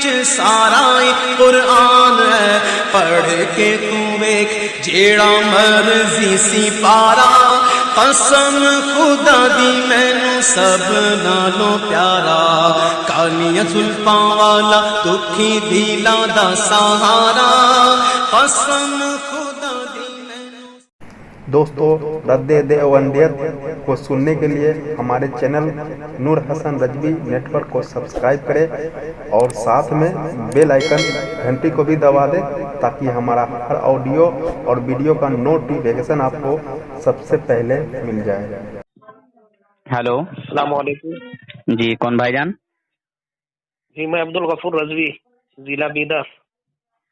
وچ سارا قرآن ہے، پڑھ کے تو ویکھ جیڑا مرضی سی پارا، قسم خدا دی مینوں سب نالوں پیارا، کالیاں زلفاں والا دکھی دلاں دا سہارا، قسم خدا دی مینوں۔ دوستو، رد دیوبندیت کو سننے کے لیے ہمارے چینل نور حسن رجوی نیٹ ورک کو سبسکرائب کریں اور ساتھ میں بیل آئیکن گھنٹی کو بھی دبا دیں تاکہ ہمارا ہر آڈیو اور ویڈیو کا نوٹیفیکیشن آپ کو سب سے پہلے مل جائے۔ ہیلو، السلام علیکم جی کون بھائی جان؟ جی میں عبدالغفور رضوی، ضلع بیدر۔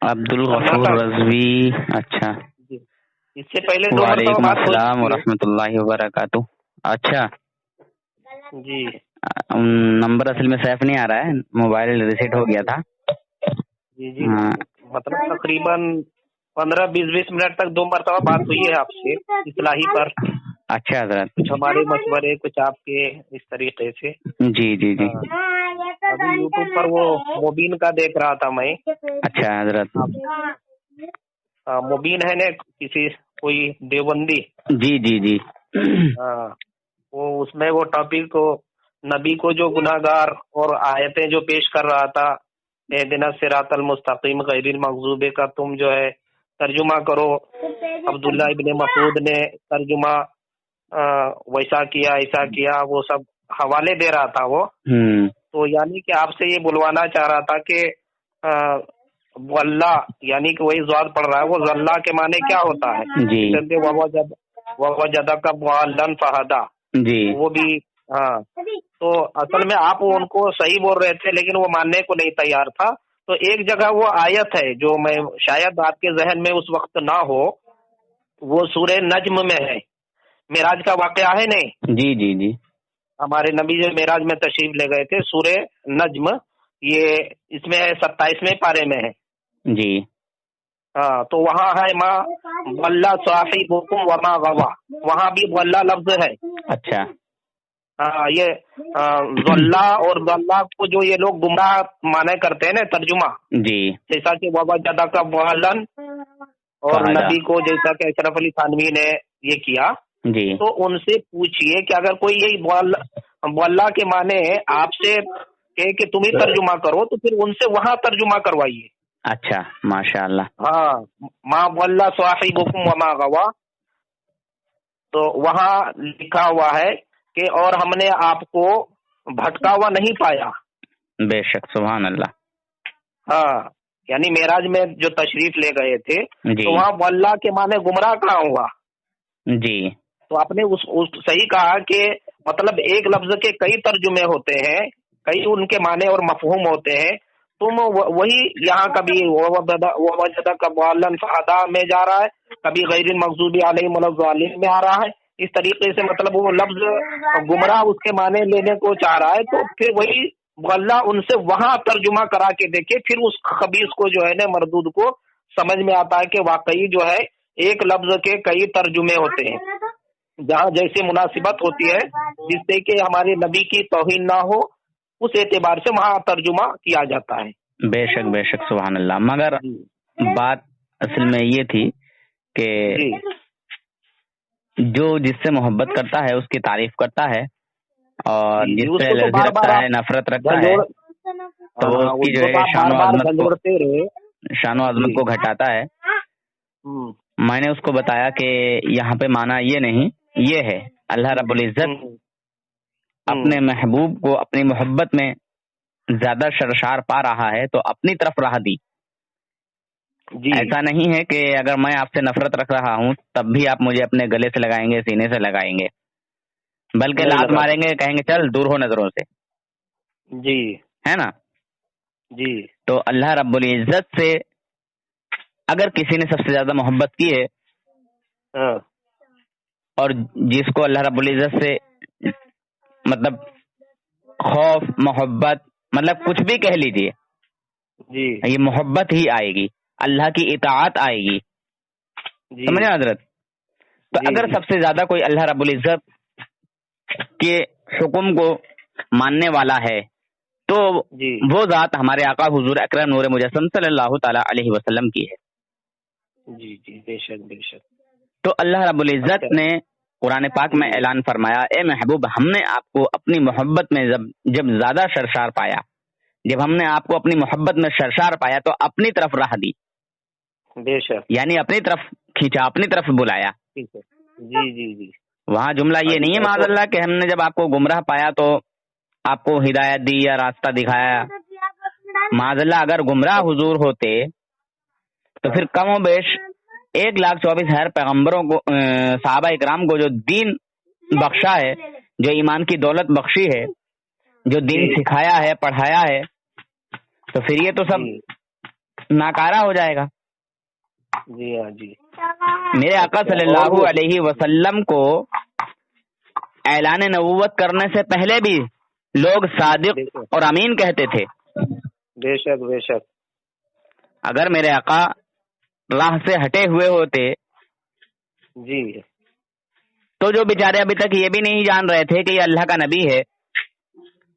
عبدالغفور رضوی، اچھا، جی اس سے پہلے دو وعلیکم مرتبہ بات ہو السلام چکی ہے۔ ورحمۃ اللہ وبرکاتہ۔ اچھا، جی نمبر اصل میں سیف نہیں آ رہا ہے، موبائل ریسیٹ ہو گیا تھا۔ جی جی ہاں، مطلب تقریباً 15-20 منٹ تک دو مرتبہ بات ہوئی ہے آپ سے اصلاحی پر، اچھا حضرت، کچھ ہمارے مشورے، کچھ آپ کے، اس طریقے سے۔ جی جی جی، ابھی یوٹیوب پر وہ مبین کا دیکھ رہا تھا میں۔ اچھا حضرت، مبین ہے نا کسی کوئی دیوبندی؟ جی جی جی، ہاں، وہ اس میں وہ ٹاپک کو، نبی کو جو گناہگار اور آیتیں جو پیش کر رہا تھا، اہدنا الصراط المستقیم غیر المغضوب کا تم جو ہے ترجمہ کرو۔ عبداللہ ابن مسعود نے ترجمہ ویسا کیا، ایسا کیا، وہ سب حوالے دے رہا تھا وہ۔ تو یعنی کہ آپ سے یہ بلوانا چاہ رہا تھا کہ واللہ، یعنی کہ وہی زواد پڑھ رہا ہے، وہ ذلہ کے معنی کیا ہوتا ہے؟ جی ووجدک ضالا فہدی، جی، وہ بھی۔ ہاں، تو اصل میں آپ ان کو صحیح بول رہے تھے لیکن وہ ماننے کو نہیں تیار تھا۔ تو ایک جگہ وہ آیت ہے جو میں شاید آپ کے ذہن میں اس وقت نہ ہو، وہ سورہ نجم میں ہے، معراج کا واقعہ ہے نہیں؟ جی جی جی، ہمارے نبی جو معراج میں تشریف لے گئے تھے، سورہ نجم، یہ اس میں 27ویں پارے میں ہے۔ جی، ہاں، تو وہاں ہے ما ضل صاحبکم وما غوی، وہاں بھی ضل لفظ ہے۔ اچھا، ہاں، یہ ضلع اور ضلع کو جو یہ لوگ گمراہ مانے کرتے ہیں نا ترجمہ، جی، جیسا کہ ووجدک ضالا، اور فہدی، نبی کو جیسا کہ اشرف علی تھانوی نے یہ کیا، جی، تو ان سے پوچھئے کہ اگر کوئی یہی ضلع کے معنی آپ سے کہے کہ تم ہی ترجمہ کرو تو پھر ان سے وہاں ترجمہ کروائیے۔ اچھا، ماشاء اللہ، ہاں، ما ضل صاحبکم وما غوی، تو وہاں لکھا ہوا ہے کہ اور ہم نے آپ کو بھٹکا ہوا نہیں پایا۔ بے شک، سبحان اللہ، ہاں، یعنی معراج میں جو تشریف لے گئے تھے جی، تو وہاں واللہ کے معنی گمراہ کہاں ہوا؟ جی، تو آپ نے اس صحیح کہا کہ مطلب ایک لفظ کے کئی ترجمے ہوتے ہیں، کئی ان کے معنی اور مفہوم ہوتے ہیں۔ تم وہی یہاں کبھی ووجدک ضالا فہدی میں جا رہا ہے، کبھی غیر المغضوب علیہم ولا الضالین میں آ رہا ہے۔ اس طریقے سے مطلب وہ لفظ گمراہ اس کے معنی لینے کو چاہ رہا ہے، تو پھر وہی واللہ ان سے وہاں ترجمہ کرا کے دیکھے، پھر اس خبیث کو جو ہے نا مردود کو سمجھ میں آتا ہے کہ واقعی جو ہے ایک لفظ کے کئی ترجمے ہوتے ہیں، جہاں جیسی مناسبت ہوتی ہے جس سے کہ ہمارے نبی کی توہین نہ ہو، اس اعتبار سے وہاں ترجمہ کیا جاتا ہے۔ بے شک بے شک، سبحان اللہ۔ مگر بات اصل میں یہ تھی کہ جی جو جس سے محبت کرتا ہے اس کی تعریف کرتا ہے، اور جی، جس اس سے کو تو الرجی بار بار رکھتا ہے، آپ نفرت رکھتا ہے، تو وہ اس کی جو ہے بار بار جھنجھوڑتے رہے۔ شان و عظمت کو گھٹاتا ہے۔ ہوں، میں نے اس کو بتایا کہ یہاں پہ معنی یہ نہیں، یہ ہے اللہ رب العزت اپنے محبوب کو اپنی محبت میں زیادہ سرشار پا رہا ہے تو اپنی طرف راہ دی۔ جی، ایسا نہیں ہے کہ اگر میں آپ سے نفرت رکھ رہا ہوں تب بھی آپ مجھے اپنے گلے سے لگائیں گے، سینے سے لگائیں گے، بلکہ نہیں لات لگا ماریں گے، کہیں گے چل دور ہو نظروں سے، جی ہے نا؟ جی، تو اللہ رب العزت سے اگر کسی نے سب سے زیادہ محبت کی ہے، ہاں، اور جس کو اللہ رب العزت سے مطلب خوف، محبت، مطلب کچھ بھی کہہ لیجیے، جی یہ محبت ہی آئے گی، اللہ کی اطاعت آئے گی، جی، سمجھے حضرت؟ تو جی اگر سب سے زیادہ کوئی اللہ رب العزت کے حکم کو ماننے والا ہے تو جی وہ ذات ہمارے آقا حضور اکرم نور مجسم صلی اللہ تعالی علیہ وسلم کی ہے. جی جی بے شک بے شک. تو اللہ رب العزت نے قرآن پاک میں اعلان فرمایا، اے محبوب ہم نے آپ کو اپنی محبت میں جب زیادہ سرشار پایا، جب ہم نے آپ کو اپنی محبت میں سرشار پایا تو اپنی طرف راہ دی، بے شک. یعنی اپنی طرف کھینچا، اپنی طرف بلایا. ٹھیک ہے. جی جی جی. وہاں جملہ یہ نہیں ہے معاذ اللہ کہ ہم نے جب آپ کو گمراہ پایا تو آپ کو ہدایت دی یا راستہ دکھایا. معاذ اللہ اگر گمراہ حضور ہوتے تو پھر کم و بیش 1,24,000 پیغمبروں کو، صحابہ اکرام کو جو دین بخشا ہے، جو ایمان کی دولت بخشی ہے، جو دین سکھایا ہے، پڑھایا ہے، تو پھر یہ تو سب ناکارہ ہو جائے گا. جی ہاں جی. میرے آقا صلی اللہ علیہ وسلم کو اعلان نبوت کرنے سے پہلے بھی لوگ صادق اور امین کہتے تھے. بے شک بے شک. اگر میرے آقا راہ سے ہٹے ہوئے ہوتے جی تو جو بیچارے ابھی تک یہ بھی نہیں جان رہے تھے کہ یہ اللہ کا نبی ہے،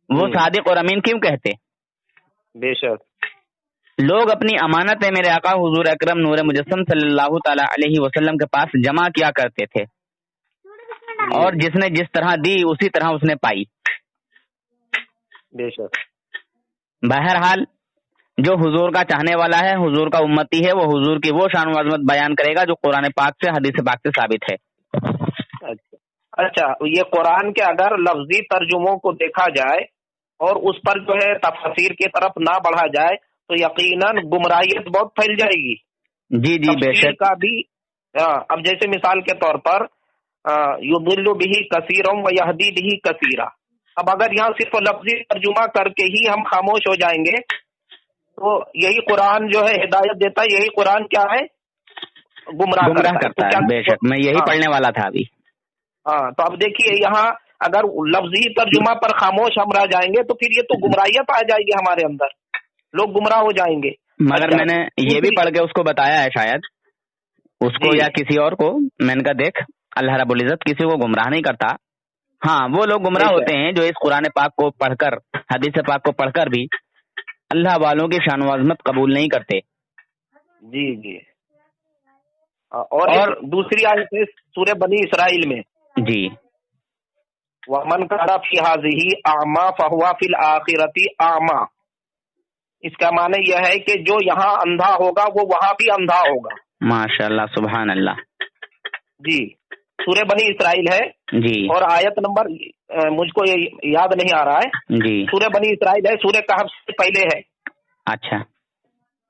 وہ صادق اور امین کیوں کہتے؟ بے شک. لوگ اپنی امانتیں میرے آقا حضور اکرم نور مجسم صلی اللہ تعالی علیہ وسلم کے پاس جمع کیا کرتے تھے، اور جس نے جس طرح دی اسی طرح اس نے پائی. بے شک. بہرحال جو حضور کا چاہنے والا ہے، حضور کا امتی ہے، وہ حضور کی وہ شان و عظمت بیان کرے گا جو قرآن پاک سے، حدیث پاک سے ثابت ہے. اچھا یہ قرآن کے اگر لفظی ترجموں کو دیکھا جائے اور اس پر جو ہے تفسیر کی طرف نہ بڑھا جائے تو یقیناً گمراہیت بہت پھیل جائے گی. جی جی بے شک. کا بھی اب جیسے مثال کے طور پر یضل بہ کثیرا و یہدی بہ کثیرا. اب اگر یہاں صرف لفظی ترجمہ کر کے ہی ہم خاموش ہو جائیں گے تو یہی قرآن جو ہے ہدایت دیتا ہے، یہی قرآن کیا ہے؟ گمراہ کرتا ہے. بے شک میں یہی پڑھنے والا تھا ابھی. ہاں تو اب دیکھیے یہاں اگر لفظی ترجمہ پر خاموش ہم رہ جائیں گے تو پھر یہ تو گمراہیت آ جائے گی ہمارے اندر، لوگ گمراہ ہو جائیں گے. مگر میں نے یہ بھی پڑھ کے اس کو بتایا ہے، شاید اس کو یا کسی اور کو، میں نے کہا دیکھ اللہ رب العزت کسی کو گمراہ نہیں کرتا. ہاں وہ لوگ گمراہ ہوتے ہیں جو اس قرآن پاک کو پڑھ کر، حدیث پاک کو پڑھ کر بھی اللہ والوں کی شان و عظمت قبول نہیں کرتے. جی جی. اور دوسری آیت ہے سورہ بنی اسرائیل میں، جی وَمَنْ كَانَ فِي هَٰذِهِ أَعْمَىٰ فَهُوَ فِي الْآخِرَةِ أَعْمَىٰ. اس کا معنی یہ ہے کہ جو یہاں اندھا ہوگا وہ وہاں بھی اندھا ہوگا. ماشاء اللہ سبحان اللہ. جی سورہ بنی اسرائیل ہے جی، اور آیت نمبر مجھ کو یاد نہیں آ رہا ہے. جی سورہ بنی اسرائیل ہے، سورہ کہف سے پہلے ہے. اچھا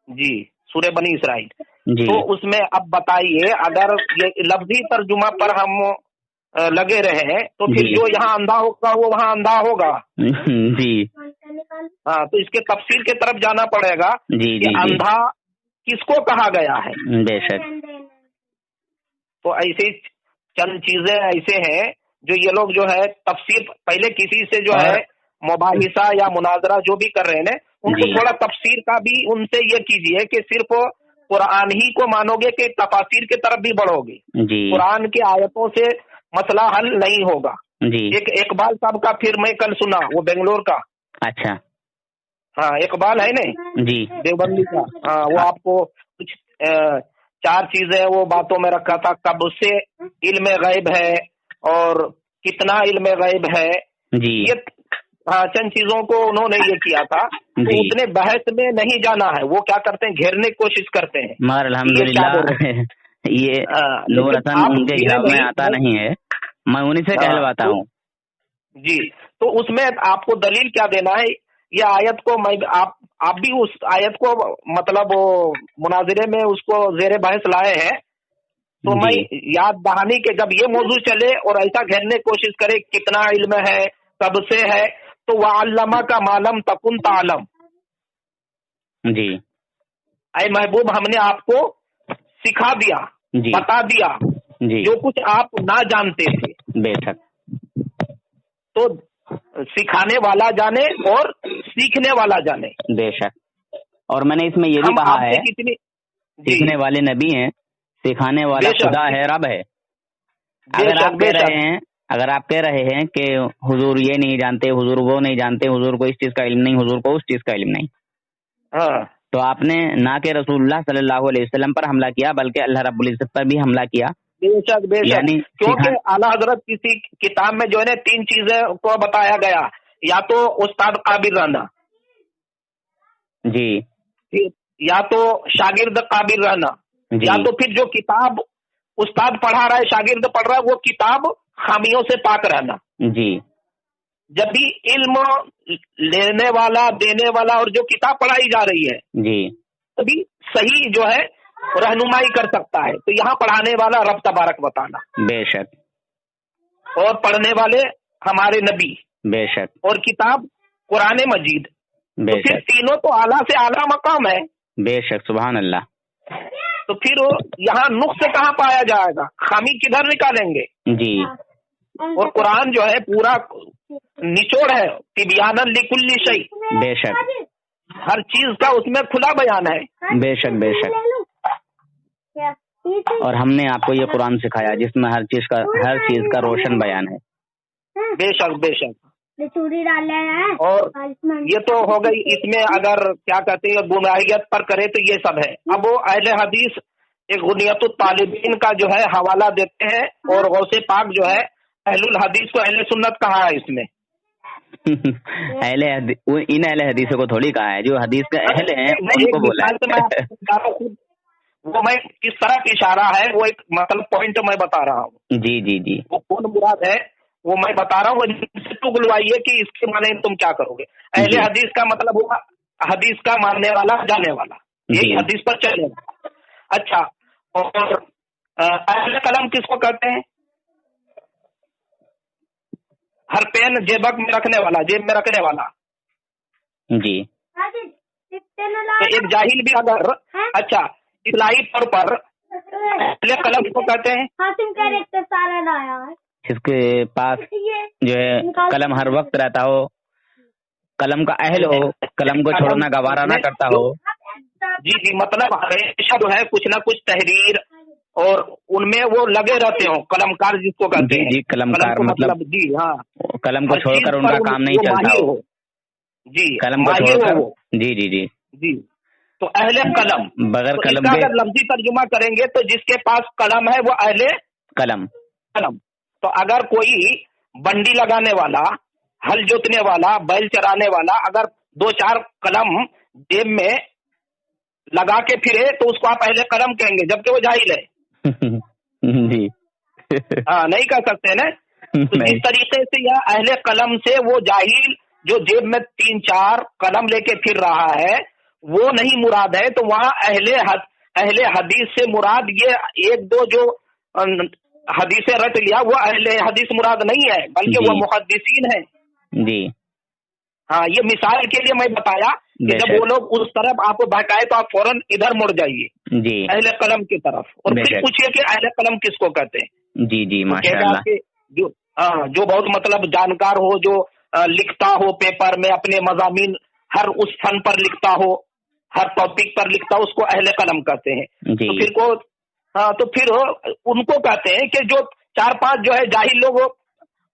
جی سورہ بنی اسرائیل. جی تو اس میں اب بتائیے اگر یہ لفظی ترجمہ پر ہم لگے رہے تو پھر جو یہاں اندھا ہوگا وہ وہاں اندھا ہوگا. جی ہاں تو اس کے تفسیر کی طرف جانا پڑے گا کہ اندھا کس کو کہا گیا ہے. بے شک. تو ایسے چند چیزیں ایسے ہیں جو یہ لوگ جو ہے تفسیر پہلے کسی سے جو ہے مباحثہ یا مناظرہ جو بھی کر رہے ہیں ان کو تھوڑا تفسیر کا بھی ان سے یہ کیجئے کہ صرف قرآن ہی کو مانو گے کہ تفاسیر کی طرف بھی بڑھو گے. قرآن کی آیتوں سے مسئلہ حل نہیں ہوگا. ایک اقبال صاحب کا پھر میں کل سنا، وہ بنگلور کا. اچھا ہاں اقبال ہے نا جی دیوبندی کا. ہاں وہ آپ کو کچھ 4 چیزیں وہ باتوں میں رکھا تھا، کب سے علم غیب ہے اور کتنا علم غیب ہے. یہ چند چیزوں کو انہوں نے یہ کیا تھا. تو اس نے بحث میں نہیں جانا ہے، وہ کیا کرتے ہیں گھیرنے کی کوشش کرتے ہیں. مگر الحمدللہ یہ نور حسن ان کے گھر میں آتا نہیں ہے، میں انہی سے کہلواتا ہوں. جی تو اس میں آپ کو دلیل کیا دینا ہے؟ یہ آیت کو میں آپ بھی اس آیت کو مطلب مناظرے میں اس کو زیر بحث لائے ہیں. تو میں یاد دہانی کہ جب یہ موضوع چلے اور ایسا گھیرنے کی کوشش کرے کتنا علم ہے کب سے ہے تو وَعَلَّمَ كَ مَا لَمْ تَكُنْ تَعْلَمْ. جی اے محبوب ہم نے آپ کو سکھا دیا، بتا دیا جو کچھ آپ نہ جانتے تھے. بے شک. تو سکھانے والا جانے اور سیکھنے والا جانے. بے شک. اور میں نے اس میں یہ بھی کہا ہے سیکھنے والے نبی ہیں، سکھانے والا خدا ہے، رب ہے. اگر آپ کہہ رہے ہیں اگر آپ کہہ رہے ہیں کہ حضور یہ نہیں جانتے، حضور وہ نہیں جانتے، حضور کو اس چیز کا علم نہیں، حضور کو اس چیز کا علم نہیں، ہاں تو آپ نے نہ کہ رسول اللہ صلی اللہ علیہ وسلم پر حملہ کیا بلکہ اللہ رب العزت پر بھی حملہ کیا. بے شک بے شک، یعنی کیونکہ اعلیٰ حضرت کسی کتاب میں جو ہے نا 3 چیزیں کو بتایا گیا، یا تو استاد قابل رہنا، جی یا تو شاگرد قابل رہنا، جی یا تو پھر جو کتاب استاد پڑھا رہا ہے شاگرد پڑھ رہا ہے وہ کتاب خامیوں سے پاک رہنا. جی جب بھی علم لینے والا دینے والا اور جو کتاب پڑھائی جا رہی ہے جی تبھی صحیح جو ہے رہنمائی کر سکتا ہے. تو یہاں پڑھانے والا رب تبارک و تعالی، بے شک اور پڑھنے والے ہمارے نبی، بے شک اور کتاب قرآن مجید. بے تو پھر شک تینوں تو اعلیٰ سے اعلیٰ مقام ہے. بے شک سبحان اللہ. تو پھر یہاں نقص کہاں پایا جائے گا، خامی کدھر نکالیں گے؟ جی اور قرآن جو ہے پورا نچوڑ ہے، تبیانا لکل شیء، بے شک ہر چیز کا اس میں کھلا بیان ہے. بے شک بے شک. اور ہم نے آپ کو یہ قرآن سکھایا جس میں ہر چیز کا روشن بیان ہے. بے شک بے شک. اور یہ تو ہو گئی، اس میں اگر کیا کہتے ہیں گمراہیت پر کرے تو یہ سب ہے. اب وہ اہل حدیث ایک غنیت الطالبین کا جو ہے حوالہ دیتے ہیں، اور غوث پاک جو ہے اہل الحدیث کو اہل سنت کہا ہے اس میں. ان اہل حدیثوں کو تھوڑی کہا ہے، جو حدیث کے اہل ہیں ان کو بولا ہے. وہ میں کس طرح کی اشارہ ہے، وہ ایک مطلب پوائنٹ میں بتا رہا ہوں. جی جی جی وہ کون مراد ہے وہ میں بتا رہا ہوں. تو گلوائیے کہ اس کے معنی تم کیا کرو گے. اہل حدیث کا مطلب ہوا حدیث کا ماننے والا، جانے والا، یہی حدیث پر چلے گا. اچھا، اور اہل قلم کس کو کہتے ہیں؟ ہر پین جیبک میں رکھنے والا، جیب میں رکھنے والا. جی تو ایک جاہل بھی اگر اچھا اصلاحی طور پر اہل قلم کو کہتے ہیں جس کے پاس جو ہے قلم ہر وقت رہتا ہو، قلم کا اہل ہو، قلم کو چھوڑنا گوارا نہ کرتا ہو. جی جی، مطلب ہمیشہ جو ہے کچھ نہ کچھ تحریر اور ان میں وہ لگے رہتے ہوں، قلم کار جس کو کہتے ہیں. جی قلم کار مطلب جی ہاں، قلم کو چھوڑ کر ان کا کام نہیں چلتا ہو. جی قلم کو چھوڑ کر جی جی جی جی. تو اہل قلم بغیر قلم کا کے اگر لفظی ترجمہ کریں گے تو جس کے پاس قلم ہے وہ اہل قلم. تو اگر کوئی بنڈی لگانے والا، ہل جوتنے والا، بیل چرانے والا اگر 2-4 قلم جیب میں لگا کے پھرے تو اس کو آپ اہل قلم کہیں گے، جبکہ وہ جاہل ہے. جی ہاں نہیں کہہ سکتے نا. تو اس طریقے سے یا اہل قلم سے وہ جاہل جو جیب میں 3-4 قلم لے کے پھر رہا ہے وہ نہیں مراد ہے. تو وہاں اہل حدیث سے مراد یہ 1-2 جو حدیثیں رٹ لیا وہ اہل حدیث مراد نہیں ہے، بلکہ وہ محدثین ہیں. جی ہاں، یہ مثال کے لیے میں بتایا کہ جب وہ لوگ اس طرف آپ کو بہکائے تو آپ فوراً ادھر مڑ جائیے جی اہل قلم کی طرف، اور پھر پوچھئے کہ اہل قلم کس کو کہتے ہیں. جی جی ماشاء اللہ. جو بہت مطلب جانکار ہو، جو لکھتا ہو پیپر میں اپنے مضامین ہر اس فن پر لکھتا ہو، ہر ٹاپک پر لکھتا ہو، اس کو اہل قلم کہتے ہیں. تو پھر ان کو کہتے ہیں کہ جو 4-5 جو ہے جاہل لوگ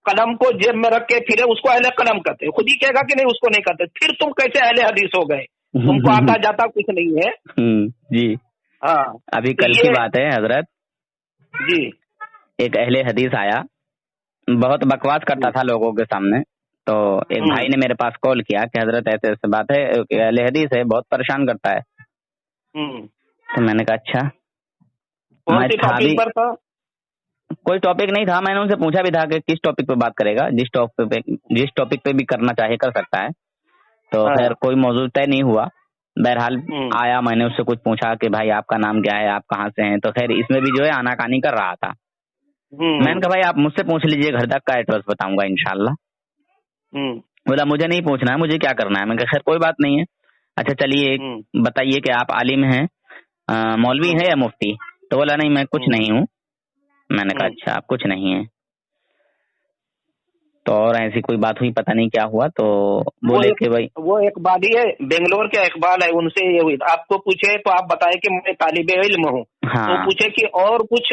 قلم کو جیب میں رکھ کے پھرے اس کو اہل قلم کہتے ہیں. خود ہی کہے گا کہ نہیں اس کو نہیں کہتے. پھر تم کیسے اہل حدیث ہو گئے؟ تم کو آتا جاتا کچھ نہیں ہے. جی ہاں، ابھی کل کی بات ہے حضرت. جی ایک اہل حدیث آیا، بہت بکواس کرتا تھا لوگوں کے سامنے. تو ایک بھائی نے میرے پاس کال کیا کہ حضرت ایسے ایسے بات ہے، اہل حدیث ہے، بہت پریشان کرتا ہے. تو میں نے کہا اچھا. کوئی ٹاپک نہیں تھا، میں نے ان سے پوچھا بھی تھا کہ کس ٹاپک پہ بات کرے گا. جس ٹاپک پہ بھی کرنا چاہے کر سکتا ہے. تو خیر کوئی موضوع طے نہیں ہوا. بہرحال آیا، میں نے اس سے کچھ پوچھا کہ بھائی آپ کا نام کیا ہے، آپ کہاں سے ہیں. تو خیر اس میں بھی جو ہے آناکانی کر رہا تھا. میں نے کہا بھائی آپ مجھ سے پوچھ لیجئے، گھر تک کا ایڈریس بتاؤں گا انشاءاللہ. بولا مجھے نہیں پوچھنا ہے، مجھے کیا کرنا ہے. میں نے کہا خیر کوئی بات نہیں ہے. اچھا چلیے بتائیے کہ آپ عالم ہیں، مولوی ہیں یا مفتی. تو بولا نہیں میں کچھ نہیں ہوں. میں نے کہا اچھا آپ کچھ نہیں ہیں. تو اور ایسی کوئی بات ہوئی، پتہ نہیں کیا ہوا. تو بولے کہ بھائی وہ اقبالی ہے، بنگلور کے اقبال ہے، ان سے یہ ہوئی. آپ کو پوچھے تو آپ بتائے کہ میں طالب علم ہوں. تو پوچھے کہ اور کچھ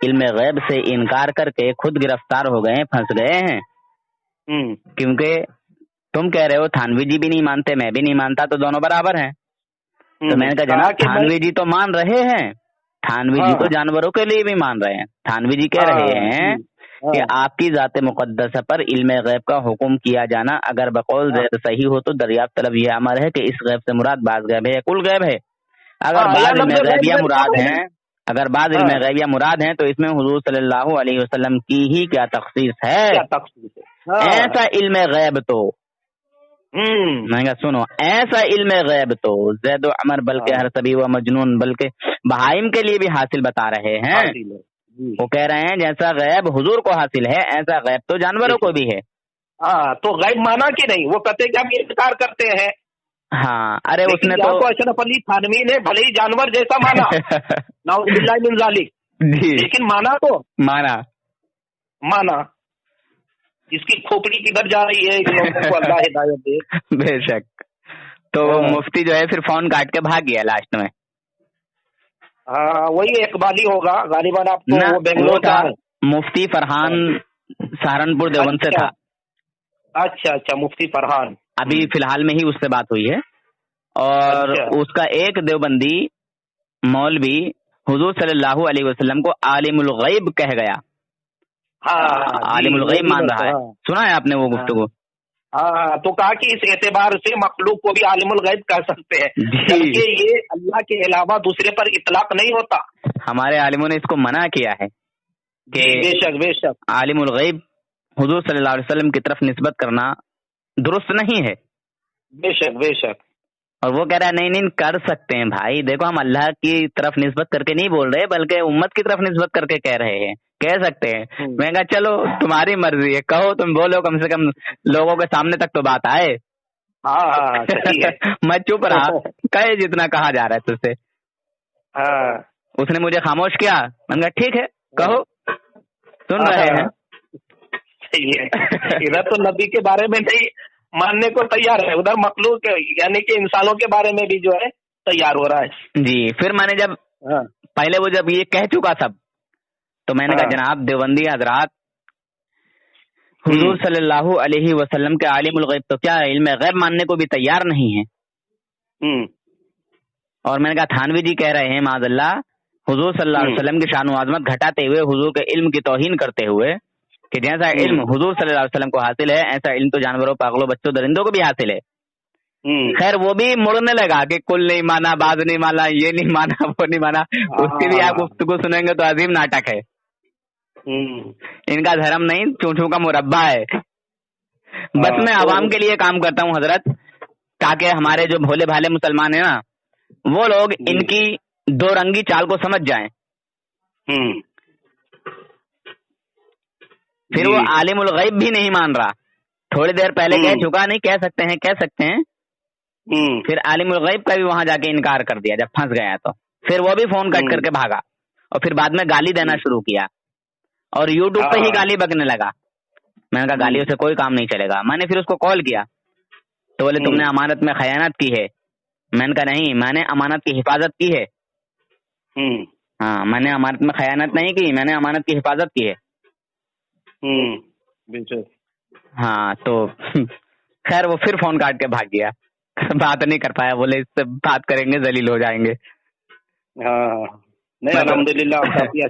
علم غیب سے انکار کر کے خود گرفتار ہو گئے، پھنس گئے ہیں. کیونکہ تم کہہ رہے ہو تھانوی جی بھی نہیں مانتے، میں بھی نہیں مانتا، تو دونوں برابر ہیں. تو میں نے کہا جناب تھانوی جی تو مان رہے ہیں، تھانوی جی تو جانوروں کے لیے بھی مان رہے ہیں. تھانوی جی کہہ رہے ہیں کہ آپ کی ذات مقدسہ پر علم غیب کا حکم کیا جانا اگر بقول زید صحیح ہو تو دریافت طلب یہ امر ہے کہ اس غیب سے مراد بعض غیب ہے یا کل غیب ہے. اگر بعض علم غیبیہ مراد ہیں، اگر بعض علم غیبیہ مراد ہیں تو اس میں حضور صلی اللہ علیہ وسلم کی ہی کیا تخصیص ہے. ایسا علم غیب تو میں کہا سنو، ایسا علم غیب تو زید و عمر بلکہ ہر سبی و مجنون بلکہ بہائم کے لیے بھی حاصل بتا رہے ہیں. وہ کہہ رہے ہیں جیسا غیب حضور کو حاصل ہے ایسا غیب تو جانوروں کو بھی ہے. تو غیب مانا کہ نہیں؟ وہ کہتے کہ ہم انکار کرتے ہیں. ہاں ارے اس نے تو اشرف علی تھانوی نے بھلے ہی جانور جیسا مانا نعوذ باللہ من ذالک، لیکن مانا تو مانا اس کی کھوپڑی کدھر جا رہی ہے، لوگوں کو اللہ ہدایت دے. بے شک. تو مفتی جو ہے پھر فون کاٹ کے بھاگ گیا لاسٹ میں. ہاں وہی اقبالی ہوگا غالباً. آپ کو وہ بنگلور تھا، مفتی فرحان سہارنپور دیوبند سے تھا. اچھا مفتی فرحان ابھی فی الحال میں ہی اس سے بات ہوئی ہے. اور اس کا ایک دیوبندی مولوی حضور صلی اللہ علیہ وسلم کو عالم الغیب کہہ گیا. عالم الغیب مان رہا ہے. سنا ہے آپ نے وہ گفتگو؟ تو کہا کہ اس اعتبار سے مخلوق کو بھی عالم الغیب کہہ سکتے ہیں، جبکہ یہ اللہ کے علاوہ دوسرے پر اطلاق نہیں ہوتا. ہمارے عالموں نے اس کو منع کیا ہے کہ بے شک عالم الغیب حضور صلی اللہ علیہ وسلم کی طرف نسبت کرنا درست نہیں ہے. بے شک. اور وہ کہہ رہا ہے نہیں کر سکتے ہیں بھائی. دیکھو ہم اللہ کی طرف نسبت کر کے نہیں بول رہے بلکہ امت کی طرف نسبت کر کے کہہ رہے ہیں، کہہ سکتے ہیں. میں کہا چلو تمہاری مرضی ہے، کہو تم بولو، کم سے کم لوگوں کے سامنے تک تو بات آئے. میں چپ رہا، کہے جتنا کہا جا رہا ہے تجھ سے. اس نے مجھے خاموش کیا. میں نے کہا ٹھیک ہے کہو، سن رہے ہیں. ادھر تو نبی کے بارے میں نہیں ماننے کو تیار ہے، ادھر مخلوق یعنی کہ انسانوں کے بارے میں بھی جو ہے تیار ہو رہا ہے. جی پھر میں نے جب پہلے وہ جب یہ کہہ چکا سب تو میں نے کہا جناب دیوبندی حضرات، حضور صلی اللہ علیہ وسلم کے عالم الغیب تو کیا علم غیب ماننے کو بھی تیار نہیں ہے. اور میں نے کہا تھانوی جی کہہ رہے ہیں معاذ اللہ حضور صلی اللہ علیہ وسلم کی شان و عظمت گھٹاتے ہوئے، حضور کے علم کی توہین کرتے ہوئے کہ جیسا علم حضور صلی اللہ علیہ وسلم کو حاصل ہے ایسا علم تو جانوروں، پاگلوں، بچوں، درندوں کو بھی حاصل ہے. خیر وہ بھی مڑنے لگا کہ کل نہیں مانا، بعض نہیں مانا، یہ نہیں مانا، وہ نہیں مانا. اس کی بھی آپ گفتگو سنیں گے تو عظیم ناٹک ہے. ان کا دھرم نہیں چونچوں کا مربع ہے. بس میں عوام کے لیے کام کرتا ہوں حضرت، تاکہ ہمارے جو بھولے بھالے مسلمان ہیں نا وہ لوگ ان کی دو رنگی چال کو سمجھ جائیں. پھر وہ عالم الغیب بھی نہیں مان رہا. تھوڑی دیر پہلے کہہ چکا نہیں کہہ سکتے ہیں. پھر عالم الغیب کا بھی وہاں جا کے انکار کر دیا جب پھنس گیا. تو پھر وہ بھی فون کٹ کر کے بھاگا اور پھر بعد میں گالی دینا شروع کیا اور یوٹیوب پہ ہی گالی بکنے لگا. میں نے کہا گالیوں سے کوئی کام نہیں چلے گا. میں نے پھر اس کو کال کیا تو بولے تم نے امانت میں خیانت کی ہے. میں نے کہا نہیں، میں نے امانت کی حفاظت کی ہے. ہاں میں نے امانت میں خیانت نہیں کی، میں نے امانت کی حفاظت کی ہے. ہاں تو خیر وہ پھر فون کاٹ کے بھاگ گیا، بات نہیں کر پایا. بولے اس سے بات کریں گے ذلیل ہو جائیں گے. نہیں الحمدللہ کافی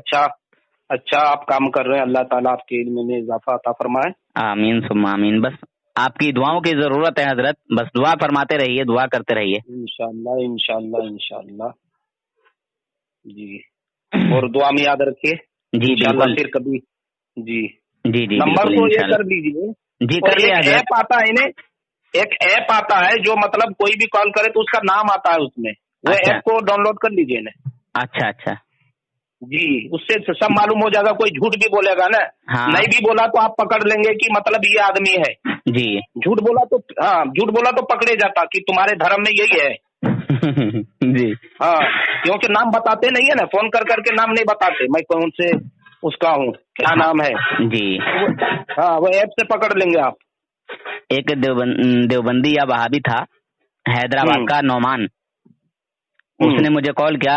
اچھا آپ کام کر رہے ہیں. اللہ تعالیٰ آپ کے علم میں اضافہ عطا فرمائے. آمین ثم آمین. بس آپ کی دعاؤں کی ضرورت ہے حضرت، بس دعا فرماتے رہیے، دعا کرتے رہیے. انشاءاللہ جی. اور دعا میں یاد رکھیے. جی انشاءاللہ پھر کبھی. جی نمبر کو یہ کر دیجیے. جی کر لیا. ایپ آتا ہے ایک ایپ آتا ہے جو مطلب کوئی بھی کال کرے تو اس کا نام آتا ہے اس میں، وہ ایپ کو ڈاؤن لوڈ کر لیجیے نا. اچھا جی اس سے سب معلوم ہو جائے گا. کوئی جھوٹ بھی بولے گا نا، نہیں بھی بولا تو آپ پکڑ لیں گے کہ مطلب یہ آدمی ہے. جی جھوٹ بولا تو پکڑے جاتا کہ تمہارے دھرم میں یہی ہے. جی کیونکہ نام بتاتے نہیں ہے نا، فون کر کے نام نہیں بتاتے میں کون سے اس کا ہوں، کیا نام ہے. جی وہ ایپ سے پکڑ لیں گے آپ. ایک دیوبندی یا وہابی تھا حیدرآباد کا، نعمان. اس نے مجھے کال کیا